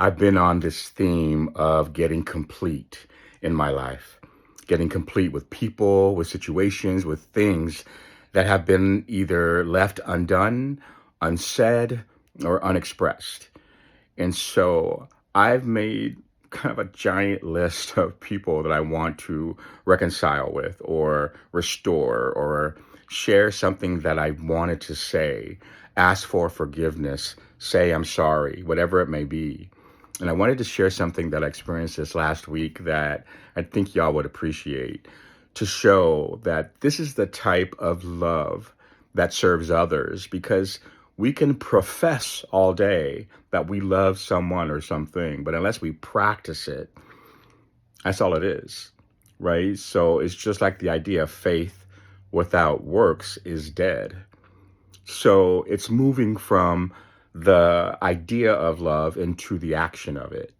I've been on this theme of getting complete in my life, getting complete with people, with situations, with things that have been either left undone, unsaid, or unexpressed. And so I've made kind of a giant list of people that I want to reconcile with or restore or share something that I wanted to say, ask for forgiveness, say I'm sorry, whatever it may be. And I wanted to share something that I experienced this last week that I think y'all would appreciate to show that this is the type of love that serves others because we can profess all day that we love someone or something, but unless we practice it, that's all it is, right? So it's just like the idea of faith without works is dead. So it's moving from the idea of love into the action of it.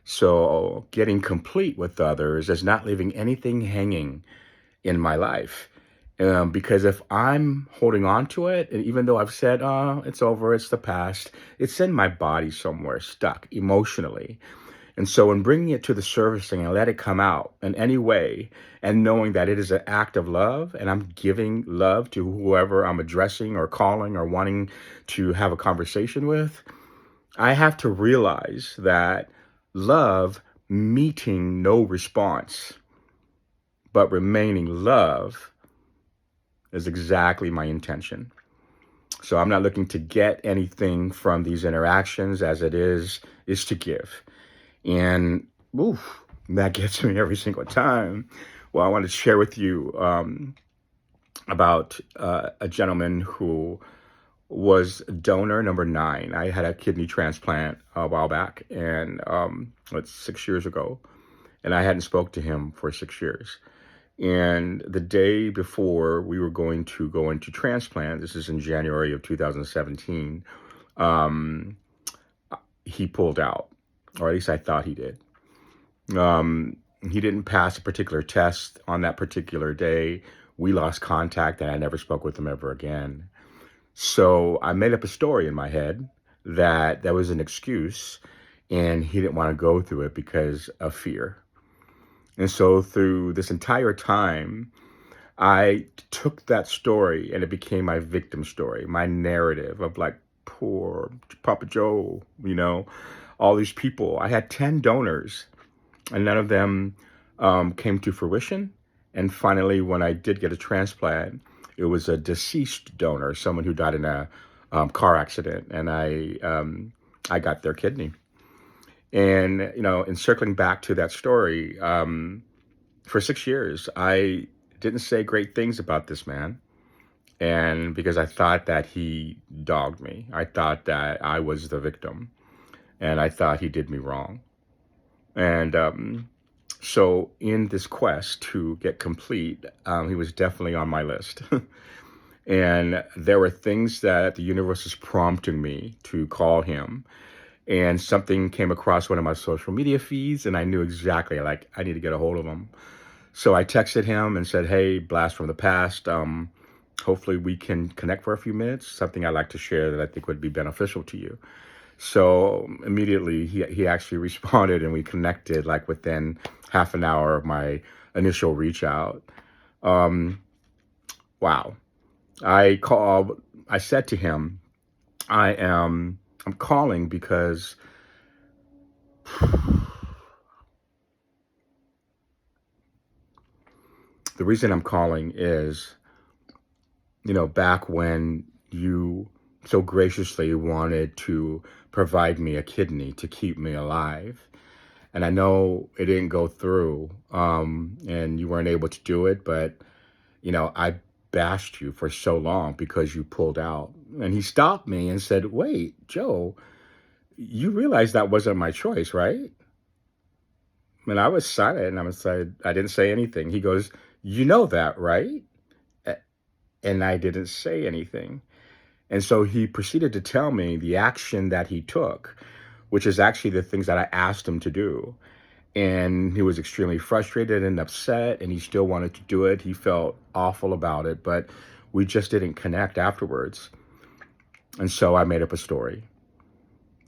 So getting complete with others is not leaving anything hanging in my life. Because if I'm holding on to it, and even though I've said, oh, it's over, it's the past, it's in my body somewhere, stuck emotionally. And so, in bringing it to the surface and let it come out in any way, and knowing that it is an act of love, and I'm giving love to whoever I'm addressing or calling or wanting to have a conversation with, I have to realize that love meeting no response, but remaining love is exactly my intention. So I'm not looking to get anything from these interactions as it is to give. And oof, that gets me every single time. Well, I want to share with you about a gentleman who was donor number 9. I had a kidney transplant a while back, and it's 6 years ago, and I hadn't spoke to him for 6 years. And the day before we were going to go into transplant, this is in January of 2017, um, he pulled out, or at least I thought he did. He didn't pass a particular test on that particular day. We lost contact and I never spoke with him ever again. So I made up a story in my head that that was an excuse and he didn't want to go through it because of fear. And so through this entire time, I took that story and it became my victim story, my narrative of like, poor Papa Joe, all these people. I had 10 donors and none of them came to fruition. And finally, when I did get a transplant, it was a deceased donor, someone who died in a car accident, and I got their kidney. And in circling back to that story, for 6 years, I didn't say great things about this man. And because I thought that he dogged me, I thought that I was the victim, and I thought he did me wrong. And so, in this quest to get complete, he was definitely on my list. And there were things that the universe was prompting me to call him. And something came across one of my social media feeds, and I knew exactly, like, I need to get a hold of him. So I texted him and said, hey, blast from the past. Hopefully we can connect for a few minutes, something I'd like to share that I think would be beneficial to you. So immediately he actually responded and we connected like within half an hour of my initial reach out. Um, wow. I said to him, I'm calling because the reason I'm calling is, back when you so graciously wanted to provide me a kidney to keep me alive. And I know it didn't go through, and you weren't able to do it, but, I bashed you for so long because you pulled out. And he stopped me and said, wait, Joe, you realize that wasn't my choice, right? And I was silent and I didn't say anything. He goes, you know that, right? And I didn't say anything. And so he proceeded to tell me the action that he took, which is actually the things that I asked him to do. And he was extremely frustrated and upset, and he still wanted to do it. He felt awful about it, but we just didn't connect afterwards. And so I made up a story.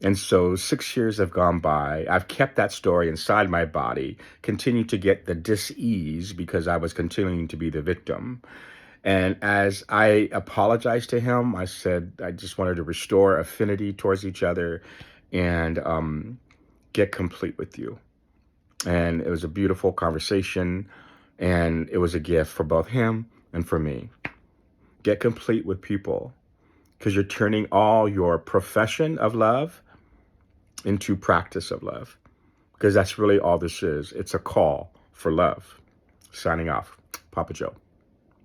And so 6 years have gone by. I've kept that story inside my body, continued to get the dis-ease because I was continuing to be the victim. And as I apologized to him, I said I just wanted to restore affinity towards each other and get complete with you. And it was a beautiful conversation, and it was a gift for both him and for me. Get complete with people because you're turning all your profession of love into practice of love, because that's really all this is. It's a call for love. Signing off, Papa Joe.